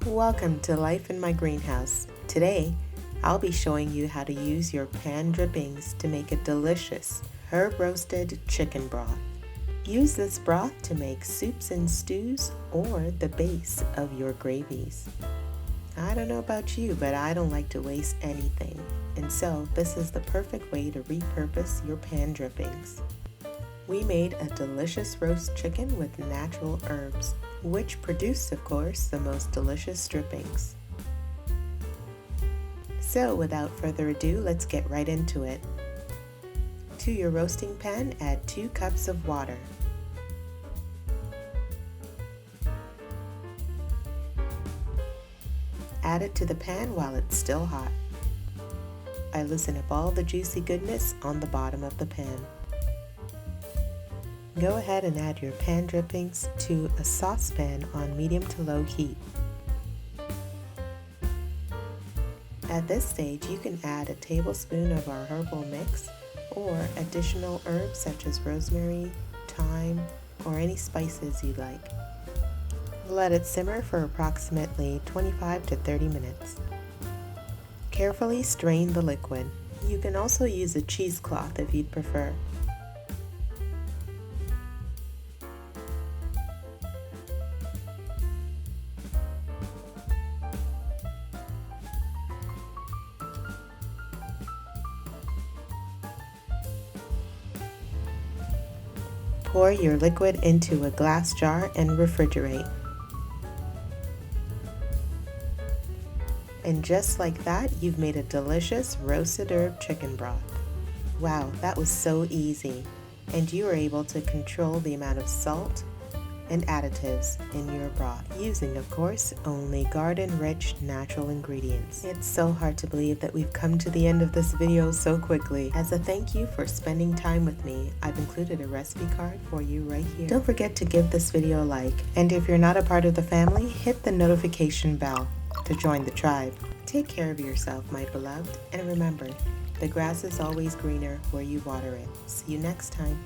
Welcome to Life in My Greenhouse. Today, I'll be showing you how to use your pan drippings to make a delicious herb-roasted chicken broth. Use this broth to make soups and stews or the base of your gravies. I don't know about you, but I don't like to waste anything, and so this is the perfect way to repurpose your pan drippings. We made a delicious roast chicken with natural herbs, which produce, of course, the most delicious drippings. So without further ado, let's get right into it. To your roasting pan, add 2 cups of water. Add it to the pan while it's still hot. I loosen up all the juicy goodness on the bottom of the pan. Go ahead and add your pan drippings to a saucepan on medium to low heat. At this stage, you can add a tablespoon of our herbal mix or additional herbs such as rosemary, thyme, or any spices you like. Let it simmer for approximately 25 to 30 minutes. Carefully strain the liquid. You can also use a cheesecloth if you'd prefer. Pour your liquid into a glass jar and refrigerate. And just like that, you've made a delicious roasted herb chicken broth. Wow, that was so easy. And you were able to control the amount of salt and additives in your broth, using, of course, only garden-rich natural ingredients. It's so hard to believe that we've come to the end of this video so quickly. As a thank you for spending time with me, I've included a recipe card for you right here. Don't forget to give this video a like, and if you're not a part of the family, hit the notification bell to join the tribe. Take care of yourself, my beloved, and remember, the grass is always greener where you water it. See you next time.